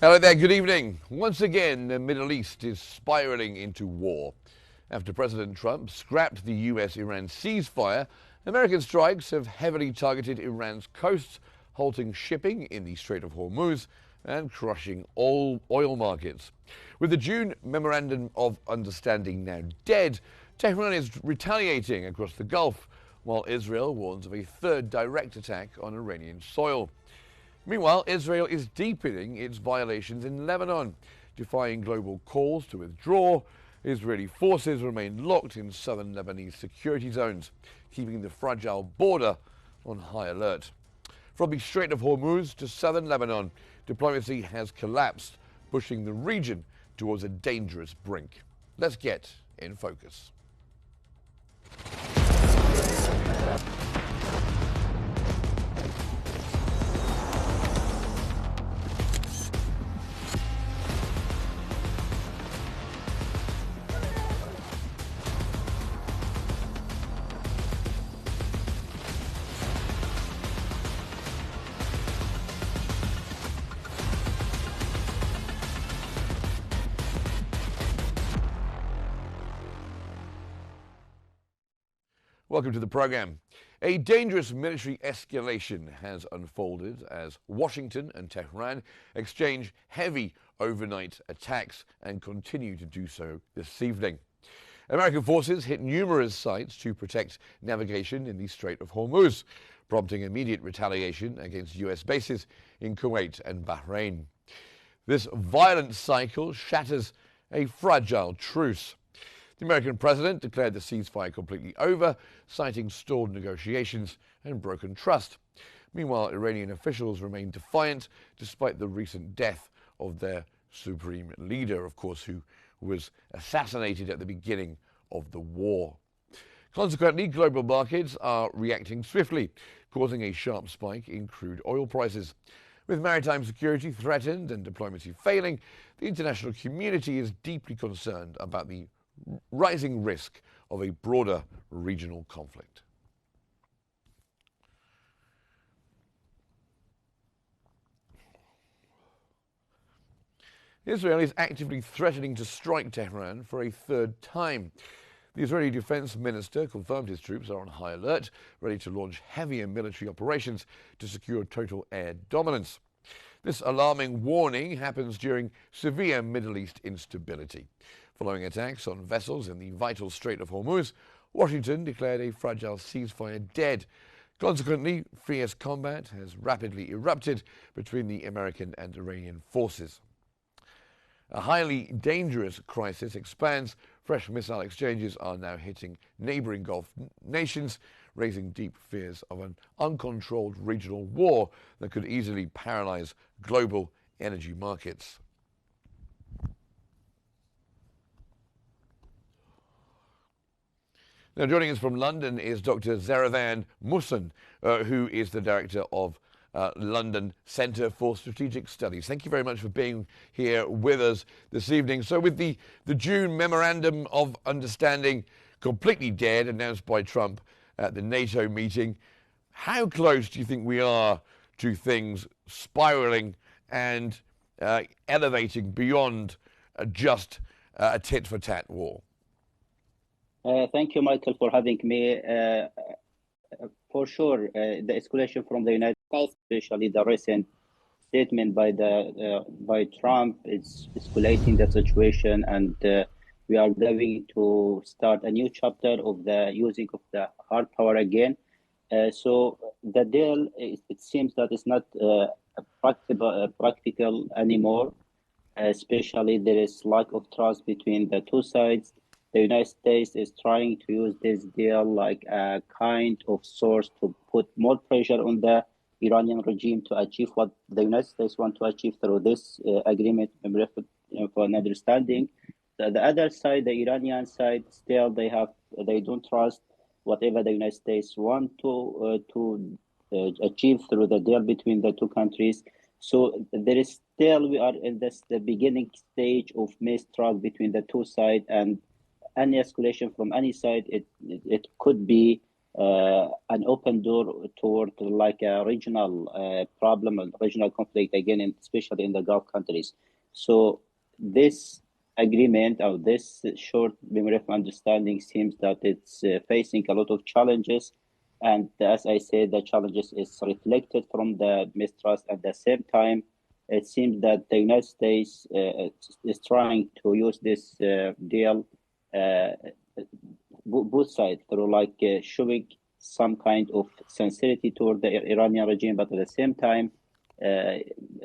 Hello there, good evening. Once again, the Middle East is spiraling into war. After President Trump scrapped the US-Iran ceasefire, American strikes have heavily targeted Iran's coasts, halting shipping in the Strait of Hormuz and crushing all oil markets. With the June Memorandum of Understanding now dead, Tehran is retaliating across the Gulf, while Israel warns of a third direct attack on Iranian soil. Meanwhile, Israel is deepening its violations in Lebanon, defying global calls to withdraw. Israeli forces remain locked in southern Lebanese security zones, keeping the fragile border on high alert. From the Strait of Hormuz to southern Lebanon, diplomacy has collapsed, pushing the region towards a dangerous brink. Let's get in focus. Welcome to the program. A dangerous military escalation has unfolded as Washington and Tehran exchange heavy overnight attacks and continue to do so this evening. American forces hit numerous sites to protect navigation in the Strait of Hormuz, prompting immediate retaliation against US bases in Kuwait and Bahrain. This violent cycle shatters a fragile truce. The American president declared the ceasefire completely over, citing stalled negotiations and broken trust. Meanwhile, Iranian officials remain defiant despite the recent death of their supreme leader, of course, who was assassinated at the beginning of the war. Consequently, global markets are reacting swiftly, causing a sharp spike in crude oil prices. With maritime security threatened and diplomacy failing, the international community is deeply concerned about the rising risk of a broader regional conflict. Israel is actively threatening to strike Tehran for a third time. The Israeli defense minister confirmed his troops are on high alert, ready to launch heavier military operations to secure total air dominance. This alarming warning happens during severe Middle East instability. Following attacks on vessels in the vital Strait of Hormuz, Washington declared a fragile ceasefire dead. Consequently, fierce combat has rapidly erupted between the American and Iranian forces. A highly dangerous crisis expands. Fresh missile exchanges are now hitting neighboring Gulf nations, raising deep fears of an uncontrolled regional war that could easily paralyze global energy markets. Now, joining us from London is Dr. Zeravan Muhsin, who is the director of London Centre for Strategic Studies. Thank you very much for being here with us this evening. So with the June Memorandum of Understanding completely dead, announced by Trump at the NATO meeting, how close do you think we are to things spiraling and elevating beyond just a tit-for-tat war? Thank you, Michael, for having me. For sure, the escalation from the United States, especially the recent statement by Trump, is escalating the situation, and we are going to start a new chapter of the using of the hard power again. So the deal, it seems that it's not practical anymore. Especially, there is lack of trust between the two sides. The United States is trying to use this deal like a kind of source to put more pressure on the Iranian regime to achieve what the United States want to achieve through this agreement for an understanding. The other side, the Iranian side, still they don't trust whatever the United States want to achieve through the deal between the two countries. So there is still, we are in the beginning stage of mistrust between the two sides, and any escalation from any side, it could be an open door toward like a regional problem and regional conflict again, especially in the Gulf countries. So this agreement or this short memorandum of understanding seems that it's facing a lot of challenges. And as I said, the challenges is reflected from the mistrust. At the same time, it seems that the United States is trying to use this deal, both sides, through like showing some kind of sincerity toward the Iranian regime, but at the same time,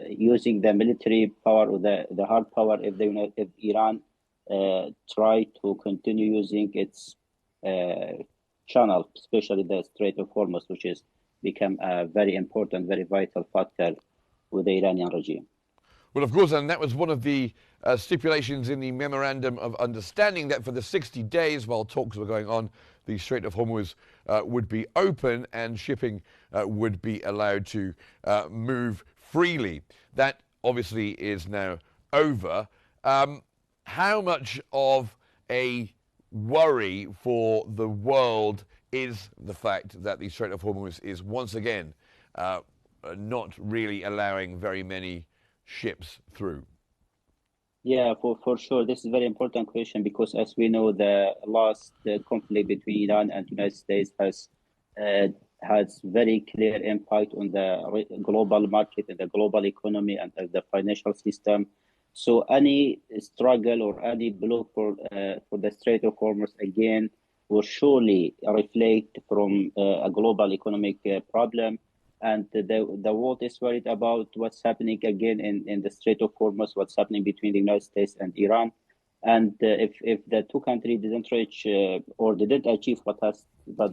using the military power or the hard power if Iran try to continue using its channel, especially the Strait of Hormuz, which is become a very important, very vital factor with the Iranian regime. Well, of course, and that was one of the stipulations in the Memorandum of Understanding, that for the 60 days while talks were going on, the Strait of Hormuz would be open and shipping would be allowed to move freely. That obviously is now over. How much of a worry for the world is the fact that the Strait of Hormuz is once again not really allowing very many ships through? Yeah, for sure. This is a very important question because, as we know, the last conflict between Iran and the United States has very clear impact on the global market and the global economy and the financial system. So any struggle or any block for the Strait of Hormuz again will surely reflect from a global economic problem. And the world is worried about what's happening again in the Strait of Hormuz, what's happening between the United States and Iran. And if the two countries didn't reach or didn't achieve what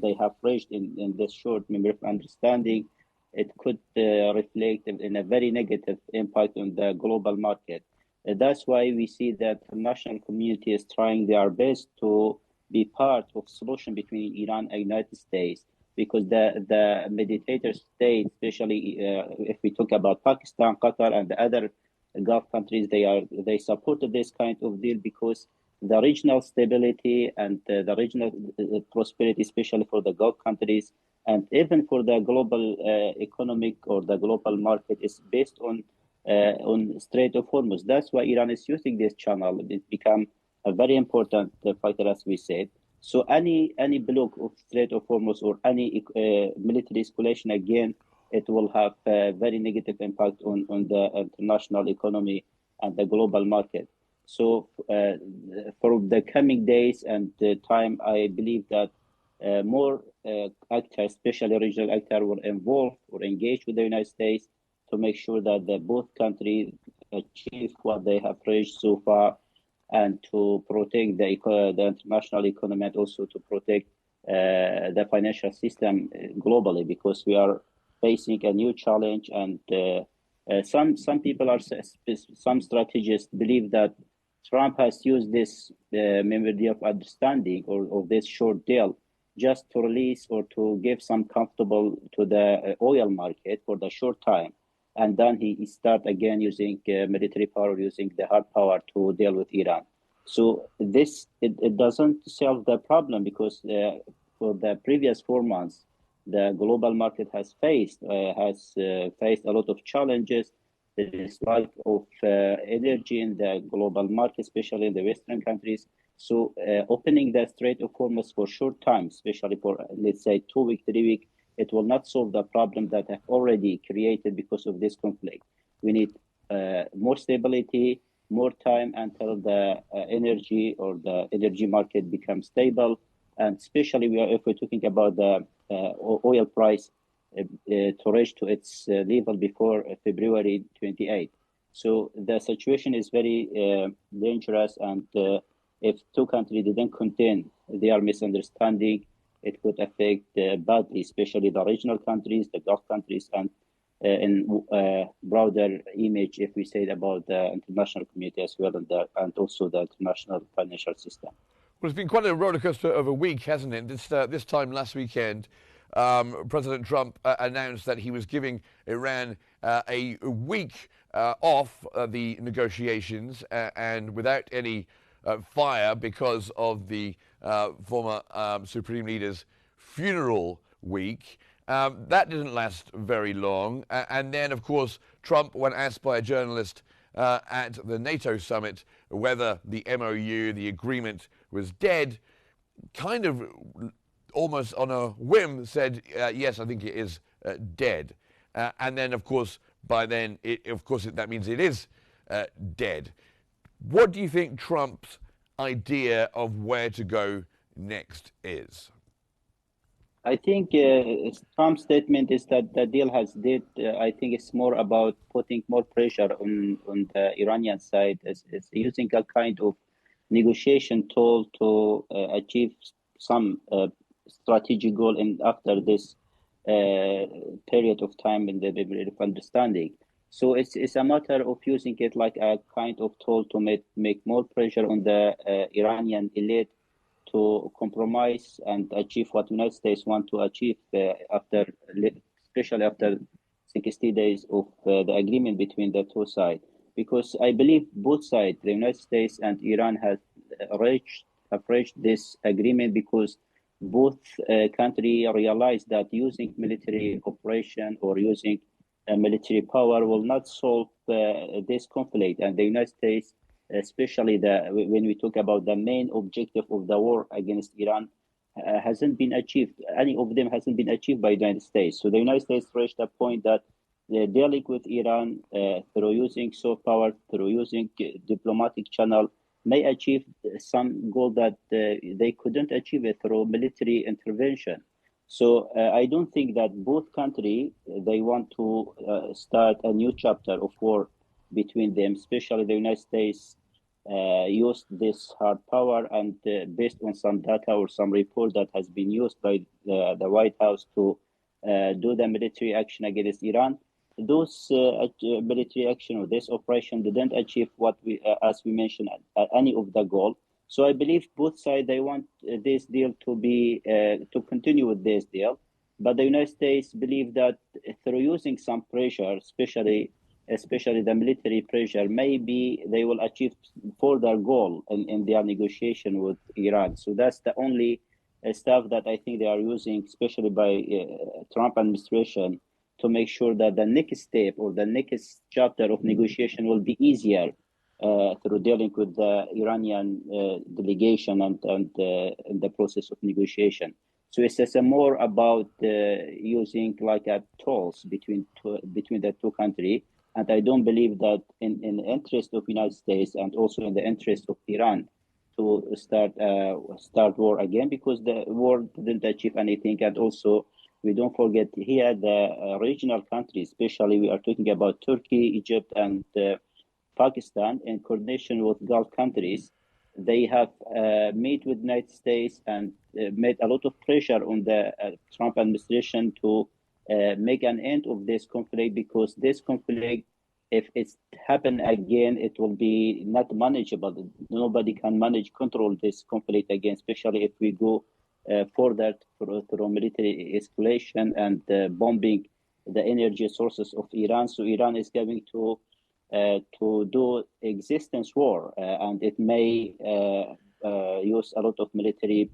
they have reached in this short memorandum of understanding, it could reflect in a very negative impact on the global market. That's why we see that the international community is trying their best to be part of solution between Iran and the United States. Because the mediator states, especially if we talk about Pakistan, Qatar, and the other Gulf countries, they supported this kind of deal because the regional stability and the regional prosperity, especially for the Gulf countries, and even for the global economic or the global market, is based on Strait of Hormuz. That's why Iran is using this channel. It become a very important factor, as we said. So any block of Strait of Hormuz or any military escalation, again, it will have a very negative impact on the international economy and the global market. So for the coming days and time, I believe that more actors, especially regional actors, will involve or engage with the United States to make sure that both countries achieve what they have reached so far, and to protect the international economy, and also to protect the financial system globally, because we are facing a new challenge. And some people some strategists believe that Trump has used this memorandum of understanding or this short deal just to release or to give some comfortable to the oil market for the short time. And then he start again using military power, using the hard power to deal with Iran. So this it doesn't solve the problem, because for the previous 4 months, the global market has faced a lot of challenges. There is lack of energy in the global market, especially in the Western countries. So opening the Strait of Hormuz for short time, especially for, let's say, 2 weeks, 3 weeks, it will not solve the problem that have already created because of this conflict. We need more stability, more time until the energy or the energy market becomes stable. And especially if we're talking about the oil price to reach to its level before February 28. So the situation is very dangerous. And if two countries didn't contain their misunderstanding, it could affect badly, especially the regional countries, the Gulf countries, and in broader image, if we say about the international community as well, and also the international financial system. Well, it's been quite a rollercoaster of a week, hasn't it? This time last weekend, President Trump announced that he was giving Iran a week off the negotiations and without any fire, because of the former Supreme Leader's funeral week. That didn't last very long. And then, of course, Trump, when asked by a journalist at the NATO summit whether the MOU, the agreement, was dead, kind of almost on a whim said, yes, I think it is dead. And then, of course, by then, that means it is dead. What do you think Trump's idea of where to go next is? I think Trump's statement is that the deal has dead. I think it's more about putting more pressure on the Iranian side. It's using a kind of negotiation tool to achieve some strategic goal after this period of time in the memorandum of understanding. So it's a matter of using it like a kind of tool to make more pressure on the Iranian elite to compromise and achieve what the United States want to achieve especially after 60 days of the agreement between the two sides. Because I believe both sides, the United States and Iran, have reached this agreement because both countries realize that using military operation or using military power will not solve this conflict. And the United States, especially when we talk about the main objective of the war against Iran, hasn't been achieved. Any of them hasn't been achieved by the United States. So the United States reached a point that dealing with Iran through using soft power, through using diplomatic channel, may achieve some goal that they couldn't achieve it through military intervention. So I don't think that both countries, they want to start a new chapter of war between them, especially the United States used this hard power, and based on some data or some report that has been used by the White House to do the military action against Iran, those military action or this operation didn't achieve what as we mentioned, any of the goal. So I believe both sides, they want this deal to be to continue with this deal, but the United States believe that through using some pressure, especially the military pressure, maybe they will achieve further goal in their negotiation with Iran. So that's the only stuff that I think they are using, especially by Trump administration, to make sure that the next step or the next chapter of negotiation will be easier through dealing with the Iranian delegation and the process of negotiation. So it's just more about using like a tools between the two countries. And I don't believe that in the interest of the United States and also in the interest of Iran to start war again, because the war didn't achieve anything. And also, we don't forget here the regional countries, especially we are talking about Turkey, Egypt, and Pakistan, in coordination with Gulf countries. They have met with the United States and made a lot of pressure on the Trump administration to make an end of this conflict, because this conflict, if it's happen again, it will be not manageable. Nobody can control this conflict again, especially if we go further through military escalation and bombing the energy sources of Iran. So Iran is going to do existence war, and it may use a lot of military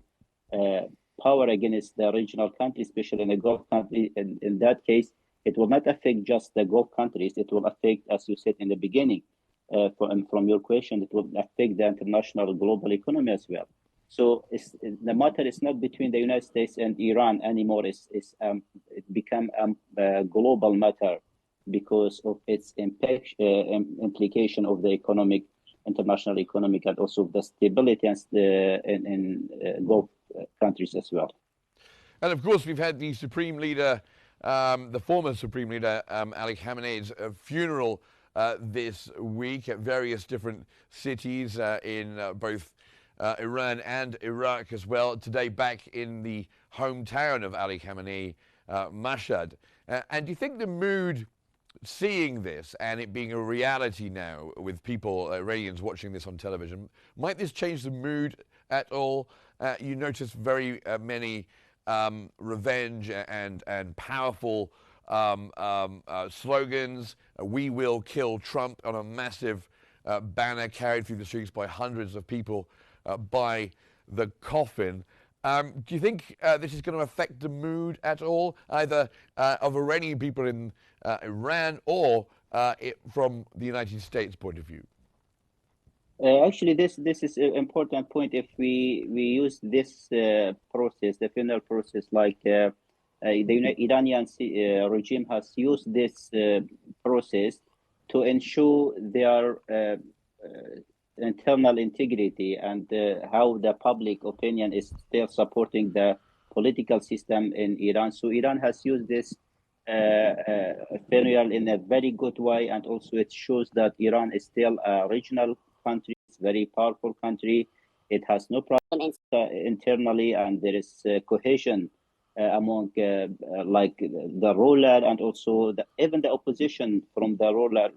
power against the regional countries, especially in the Gulf countries. In that case, it will not affect just the Gulf countries. It will affect, as you said in the beginning, from your question, it will affect the international global economy as well. So the matter is not between the United States and Iran anymore. It become a global matter because of its implication of the international economic, and also the stability in Gulf countries as well. And of course, we've had the Supreme Leader, the former Supreme Leader, Ali Khamenei's funeral this week at various different cities in both Iran and Iraq as well. Today, back in the hometown of Ali Khamenei, Mashhad. And do you think the mood, seeing this and it being a reality now with people, Iranians, watching this on television, might this change the mood at all? You notice very many revenge and powerful slogans. We will kill Trump on a massive banner carried through the streets by hundreds of people by the coffin. Do you think this is going to affect the mood at all, either of Iranian people in Iran or from the United States point of view? Actually, this is an important point. If we use this process, the final process, like the Iranian regime has used this process to ensure their internal integrity and how the public opinion is still supporting the political system in Iran. So Iran has used this funeral in a very good way, and also it shows that Iran is still a regional country. It's a very powerful country. It has no problem internally, and there is cohesion among like the ruler and also even the opposition from the ruler,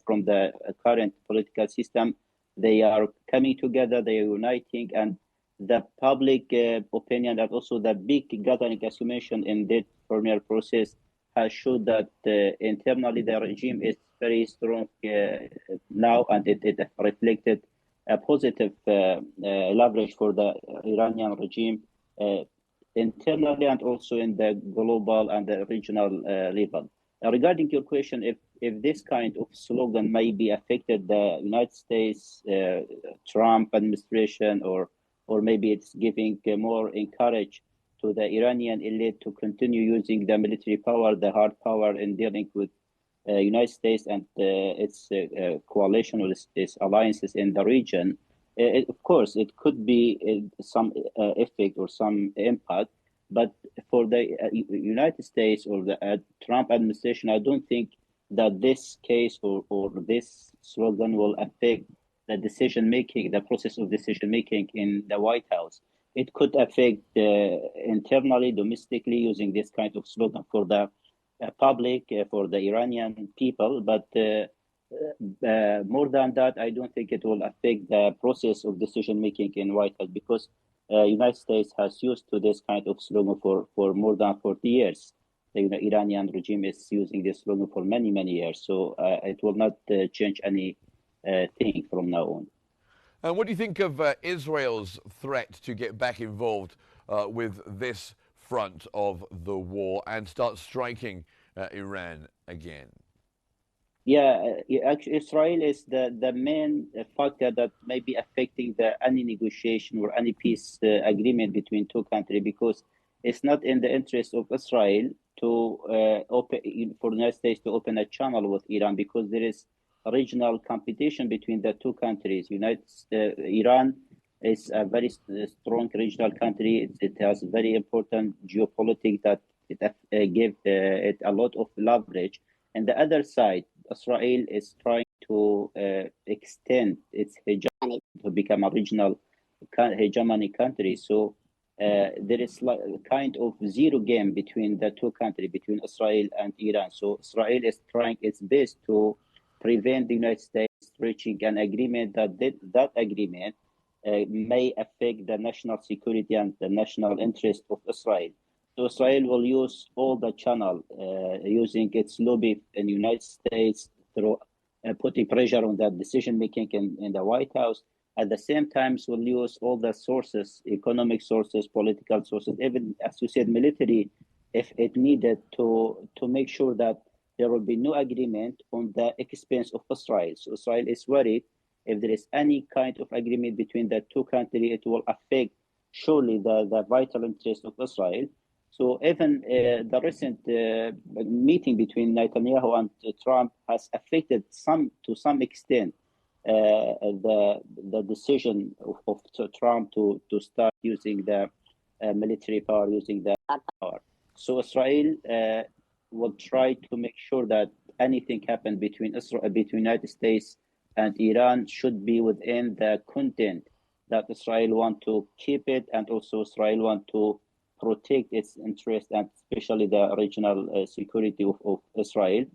from the current political system. They are coming together, they are uniting, and the public opinion and also the big gathering, as you mentioned, in that formal process has shown that internally the regime is very strong now, and it reflected a positive leverage for the Iranian regime internally and also in the global and the regional level. Regarding your question, if this kind of slogan may be affected the United States Trump administration, or maybe it's giving more encourage to the Iranian elite to continue using the military power, the hard power in dealing with United States and its coalition or its alliances in the region. Of course, it could be some effect or some impact, but for the United States or the Trump administration, I don't think that this case or this slogan will affect the decision making, the process of decision making in the White House. It could affect internally, domestically, using this kind of slogan for the public, for the Iranian people. But more than that, I don't think it will affect the process of decision making in White House, because United States has used to this kind of slogan for more than 40 years. The Iranian regime is using this slogan for many, many years. So it will not change any thing from now on. And what do you think of Israel's threat to get back involved with this front of the war and start striking Iran again? Yeah, actually, Israel is the main factor that may be affecting any negotiation or any peace agreement between two countries, because it's not in the interest of Israel to for the United States to open a channel with Iran, because there is regional competition between the two countries. Iran is a very strong regional country. It has very important geopolitics that it give it a lot of leverage. And the other side, Israel is trying to extend its hegemony to become a regional hegemony country. So there is like a kind of zero game between the two countries, between Israel and Iran. So Israel is trying its best to prevent the United States reaching an agreement that agreement may affect the national security and the national interest of Israel. So Israel will use all the channel, using its lobby in the United States through putting pressure on the decision making in the White House. At the same time, will use all the sources, economic sources, political sources, even, as you said, military, if it needed, to make sure that there will be no agreement on the expense of Israel. So Israel is worried if there is any kind of agreement between the two countries, it will affect surely the vital interest of Israel. So even the recent meeting between Netanyahu and Trump has affected to some extent the decision of Trump to start using the military power, using the power. So Israel will try to make sure that anything happen between United States and Iran should be within the content that Israel want to keep it, and also Israel want to protect its interest, and especially the regional security of Israel,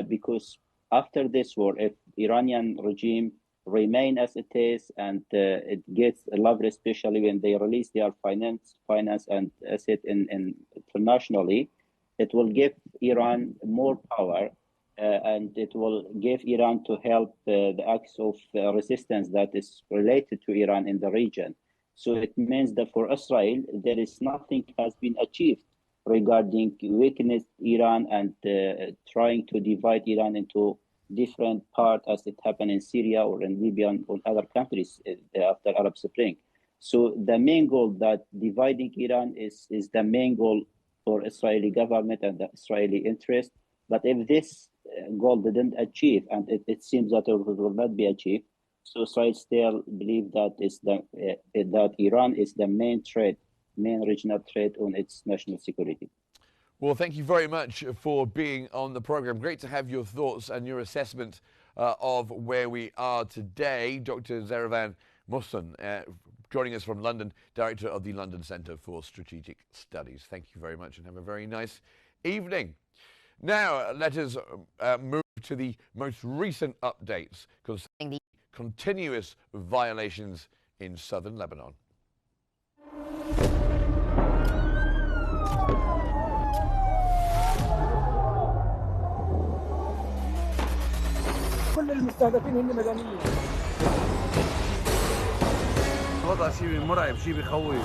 because after this war, if Iranian regime remain as it is and it gets leverage, especially when they release their finance and asset in internationally, it will give Iran more power, and it will give Iran to help the acts of resistance that is related to Iran in the region. So it means that for Israel, there is nothing has been achieved regarding weakness Iran and trying to divide Iran into different parts as it happened in Syria or in Libya or other countries after Arab Spring. So the main goal that dividing Iran is the main goal for Israeli government and the Israeli interest. But if this goal didn't achieve, and it seems that it will not be achieved, so Israel still believe that that Iran is the main regional threat on its national security. Well, thank you very much for being on the program. Great to have your thoughts and your assessment of where we are today. Dr. Zeravan Mohsen, joining us from London, Director of the London Centre for Strategic Studies. Thank you very much and have a very nice evening. Now, let us move to the most recent updates concerning the continuous violations in southern Lebanon. كل المستهدفين هن مدنيين. وضع شيء مرعب، شيء بخوف.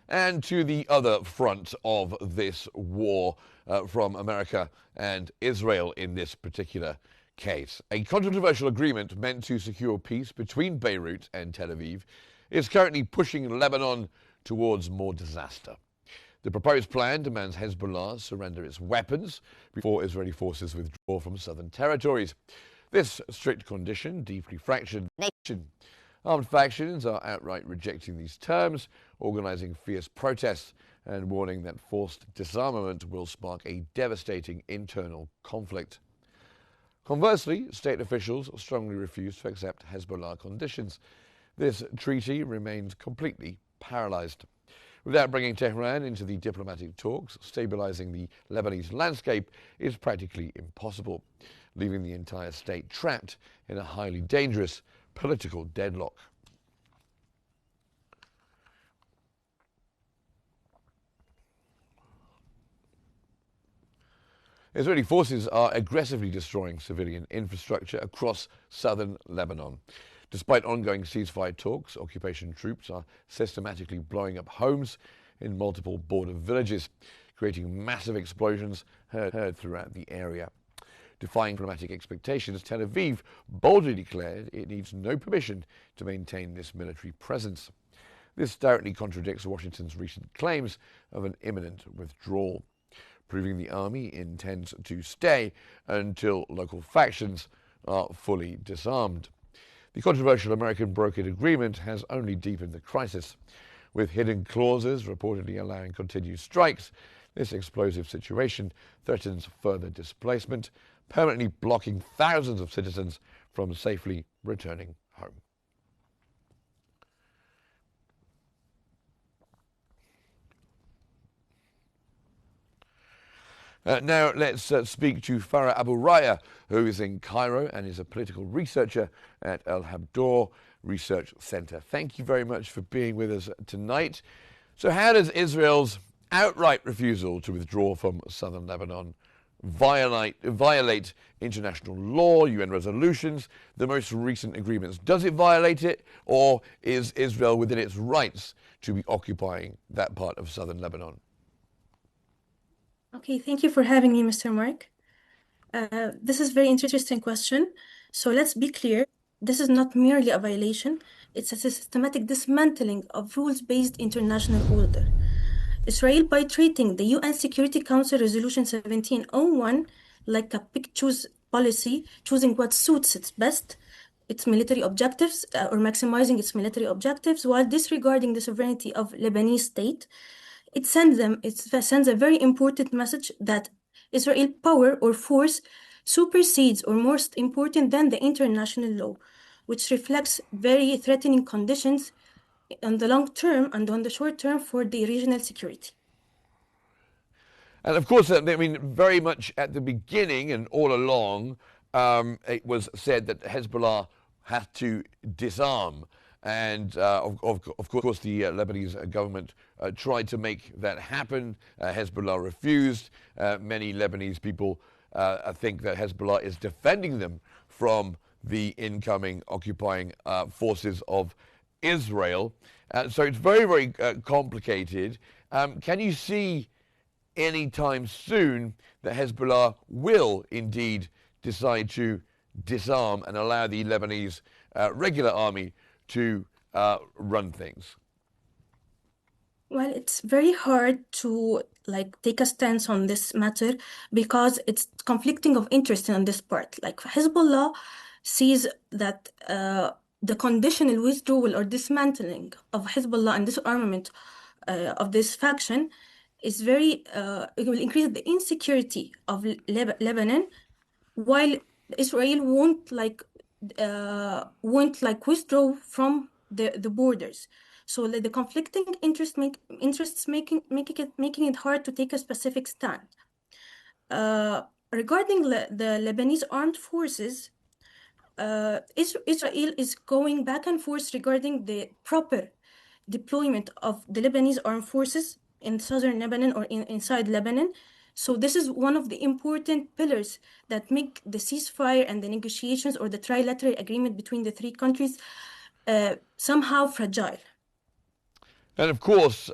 And to the other front of this war from America and Israel in this particular case. A controversial agreement meant to secure peace between Beirut and Tel Aviv is currently pushing Lebanon towards more disaster. The proposed plan demands Hezbollah surrender its weapons before Israeli forces withdraw from southern territories. This strict condition deeply fractured the nation. Armed factions are outright rejecting these terms, organizing fierce protests and warning that forced disarmament will spark a devastating internal conflict. Conversely, state officials strongly refuse to accept Hezbollah conditions. This treaty remains completely paralyzed. Without bringing Tehran into the diplomatic talks, stabilizing the Lebanese landscape is practically impossible, leaving the entire state trapped in a highly dangerous political deadlock. Israeli forces are aggressively destroying civilian infrastructure across southern Lebanon. Despite ongoing ceasefire talks, occupation troops are systematically blowing up homes in multiple border villages, creating massive explosions heard throughout the area. Defying diplomatic expectations, Tel Aviv boldly declared it needs no permission to maintain this military presence. This directly contradicts Washington's recent claims of an imminent withdrawal, proving the army intends to stay until local factions are fully disarmed. The controversial American brokered agreement has only deepened the crisis, with hidden clauses reportedly allowing continued strikes. This explosive situation threatens further displacement, permanently blocking thousands of citizens from safely returning home. Now let's speak to Farah Abu Raya, who is in Cairo and is a political researcher at Al Habdor Research Center. Thank you very much for being with us tonight. So how does Israel's outright refusal to withdraw from southern Lebanon violate international law, UN resolutions, the most recent agreements? Does it violate it, or is Israel within its rights to be occupying that part of southern Lebanon? Okay, thank you for having me, Mr. Mark. This is a very interesting question. So let's be clear. This is not merely a violation. It's a systematic dismantling of rules-based international order. Israel, by treating the UN Security Council Resolution 1701 like a pick-choose policy, choosing what suits its best, its military objectives, or maximizing its military objectives, while disregarding the sovereignty of Lebanese state, it sends a very important message that Israel power or force supersedes or most important than the international law, which reflects very threatening conditions on the long term and on the short term for the regional security. And of course, I mean, very much at the beginning and all along, it was said that Hezbollah had to disarm. And of course, the Lebanese government tried to make that happen. Hezbollah refused. Many Lebanese people think that Hezbollah is defending them from the incoming occupying forces of Israel. So it's very, very complicated. Can you see anytime soon that Hezbollah will indeed decide to disarm and allow the Lebanese regular army to run things? Well, it's very hard to take a stance on this matter because it's conflicting of interest on this part. Like Hezbollah sees that the conditional withdrawal or dismantling of Hezbollah and disarmament of this faction is it will increase the insecurity of Lebanon, while Israel won't withdraw from the borders. So the conflicting interests making it hard to take a specific stand. Regarding the Lebanese armed forces, Israel is going back and forth regarding the proper deployment of the Lebanese armed forces in southern Lebanon or inside Lebanon. So this is one of the important pillars that make the ceasefire and the negotiations or the trilateral agreement between the three countries somehow fragile. And of course,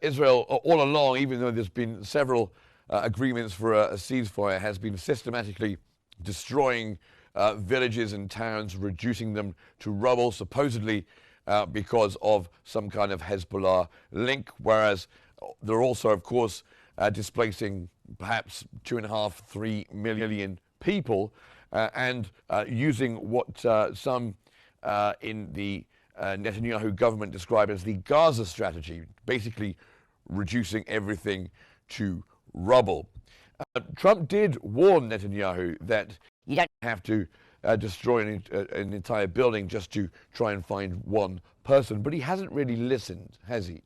Israel all along, even though there's been several agreements for a ceasefire, has been systematically destroying villages and towns, reducing them to rubble, supposedly because of some kind of Hezbollah link, whereas they're also, of course, displacing perhaps 2.5–3 million people and using what some in the Netanyahu government described as the Gaza strategy, basically reducing everything to rubble. Trump did warn Netanyahu that you don't have to destroy an entire building just to try and find one person, but he hasn't really listened, has he?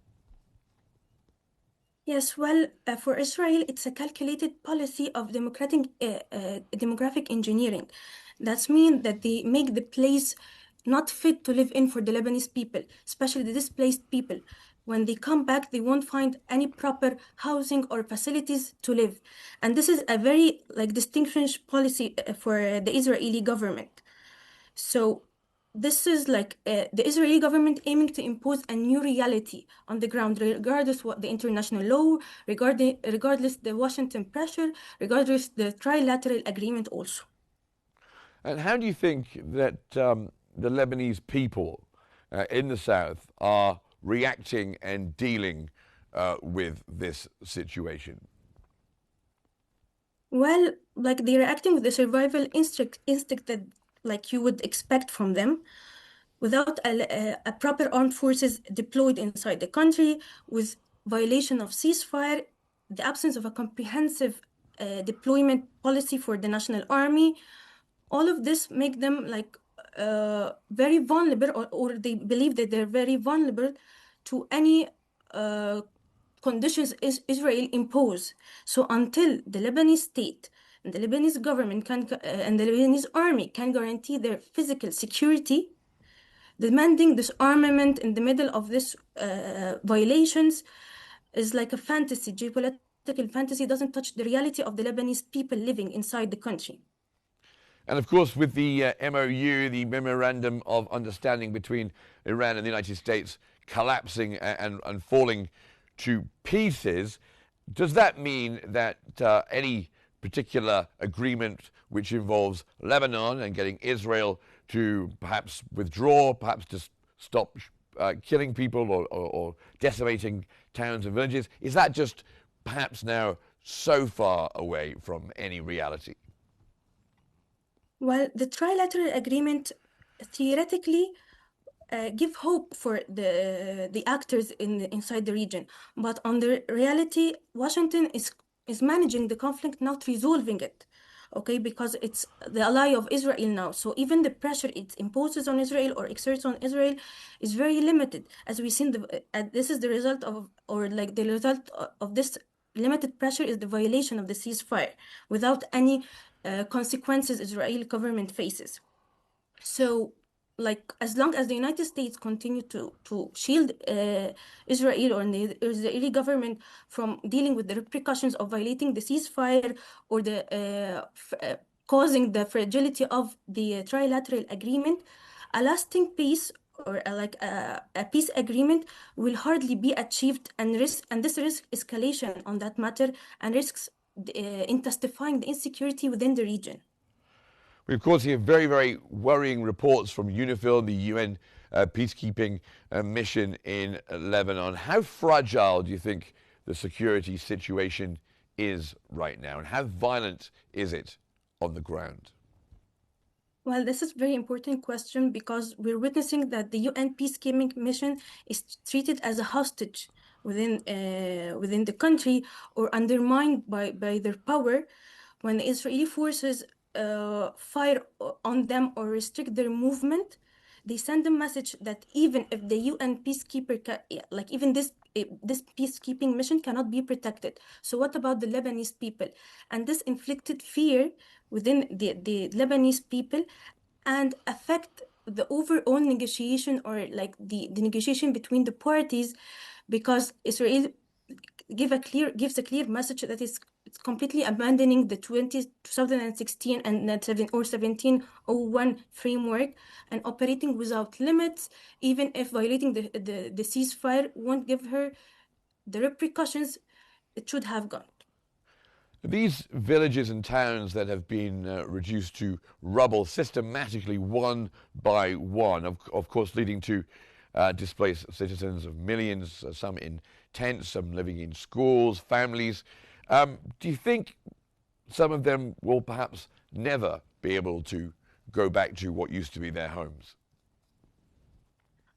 Yes, well, for Israel, it's a calculated policy of demographic engineering. That means that they make the place not fit to live in for the Lebanese people, especially the displaced people. When they come back, they won't find any proper housing or facilities to live. And this is a very distinguished policy for the Israeli government. So this is the Israeli government aiming to impose a new reality on the ground, regardless what the international law, regardless the Washington pressure, regardless the trilateral agreement also. And how do you think that the Lebanese people in the south are reacting and dealing with this situation? Well, they're reacting with the survival instinct that you would expect from them, without a proper armed forces deployed inside the country, with violation of ceasefire, the absence of a comprehensive deployment policy for the national army. All of this make them very vulnerable, or they believe that they're very vulnerable to any conditions Israel impose. So until the Lebanese state and the Lebanese government and the Lebanese army can guarantee their physical security, demanding disarmament in the middle of this violations is like a fantasy, geopolitical fantasy. Doesn't touch the reality of the Lebanese people living inside the country. And of course, with the MOU, the Memorandum of Understanding between Iran and the United States collapsing and falling to pieces, does that mean that any particular agreement which involves Lebanon and getting Israel to perhaps withdraw, perhaps just stop killing people or decimating towns and villages, is that just perhaps now so far away from any reality? Well, the trilateral agreement theoretically give hope for the actors inside the region, but on the reality, Washington is managing the conflict, not resolving it. Okay, because it's the ally of Israel now. So even the pressure it imposes on Israel or exerts on Israel is very limited. As we've seen, this is the result of, the result of this limited pressure is the violation of the ceasefire without any consequences Israeli government faces. So like as long as the United States continue to shield Israel or the Israeli government from dealing with the repercussions of violating the ceasefire or the causing the fragility of the trilateral agreement, a lasting peace or a peace agreement will hardly be achieved, and this risk escalation on that matter and risks intensifying the insecurity within the region. We, of course, hear very, very worrying reports from UNIFIL, the UN peacekeeping mission in Lebanon. How fragile do you think the security situation is right now, and how violent is it on the ground? Well, this is a very important question because we're witnessing that the UN peacekeeping mission is treated as a hostage within the country or undermined by their power when the Israeli forces fire on them or restrict their movement. They send a message that even if the UN peacekeeper, even this peacekeeping mission cannot be protected. So what about the Lebanese people? And this inflicted fear within the Lebanese people and affect the overall negotiation or like the negotiation between the parties, because Israel gives a clear message that it's completely abandoning the 2016 and 1701 framework and operating without limits, even if violating the ceasefire won't give her the repercussions it should have got. These villages and towns that have been reduced to rubble systematically, one by one, of course, leading to displaced citizens of millions, some in tents, some living in schools, families. Do you think some of them will perhaps never be able to go back to what used to be their homes?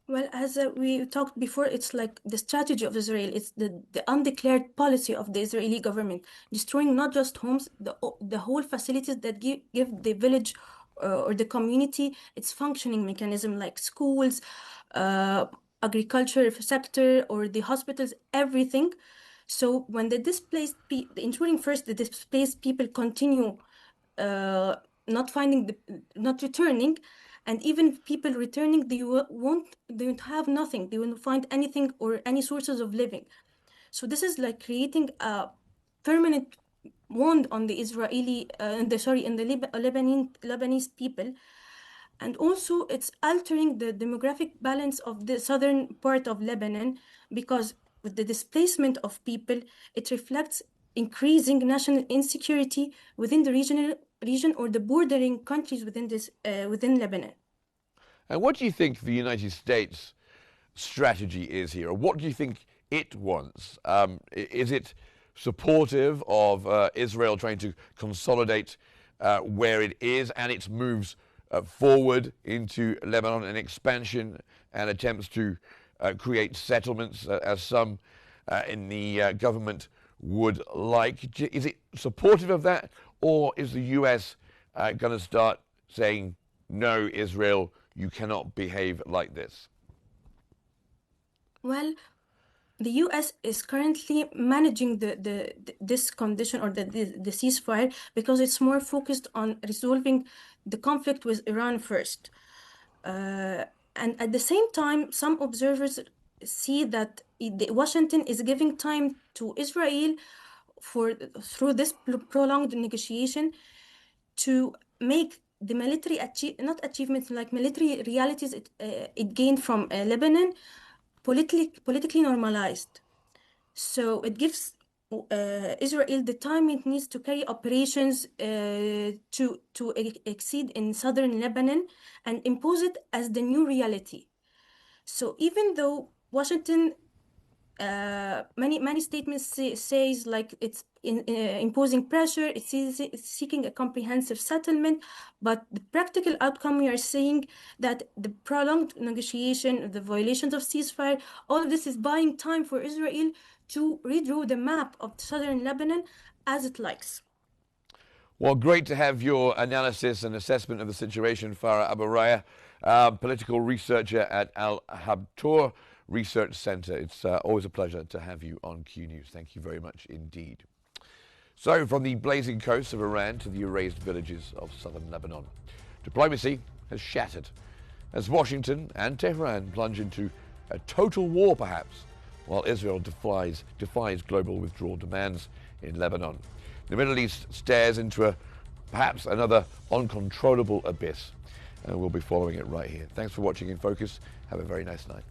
Well, as we talked before, it's like the strategy of Israel. It's the undeclared policy of the Israeli government, destroying not just homes, the whole facilities that give the village or the community its functioning mechanism, like schools, agriculture sector, or the hospitals, everything. So when the displaced ensuring first the displaced people continue not returning, and even people returning, they don't have nothing. They won't find anything or any sources of living. So this is like creating a permanent wound on the Lebanese people. And also it's altering the demographic balance of the southern part of Lebanon, because with the displacement of people, it reflects increasing national insecurity within the region or the bordering countries within Lebanon. And what do you think the United States strategy is here? Or what do you think it wants? Is it supportive of Israel trying to consolidate where it is and its moves forward into Lebanon, and expansion and attempts to create settlements, as some in the government would like? Is it supportive of that, or is the US going to start saying, no, Israel, you cannot behave like this? Well, the US is currently managing this condition or the ceasefire because it's more focused on resolving the conflict with Iran first. And at the same time, some observers see that Washington is giving time to Israel through this prolonged negotiation to make the military achievements, like military realities it gained from Lebanon, politically normalized. So it gives Israel the time it needs to carry operations to exceed in southern Lebanon and impose it as the new reality. So even though Washington, many statements says like it's imposing pressure, it's seeking a comprehensive settlement, but the practical outcome, we are saying that the prolonged negotiation, the violations of ceasefire, all of this is buying time for Israel to redraw the map of southern Lebanon as it likes. Well, great to have your analysis and assessment of the situation, Farah Abu Raya, political researcher at Al Habtoor Research Center. It's always a pleasure to have you on Q News. Thank you very much indeed. So, from the blazing coasts of Iran to the erased villages of southern Lebanon, diplomacy has shattered as Washington and Tehran plunge into a total war perhaps, while Israel defies global withdrawal demands in Lebanon. The Middle East stares into perhaps another uncontrollable abyss, and we'll be following it right here. Thanks for watching In Focus. Have a very nice night.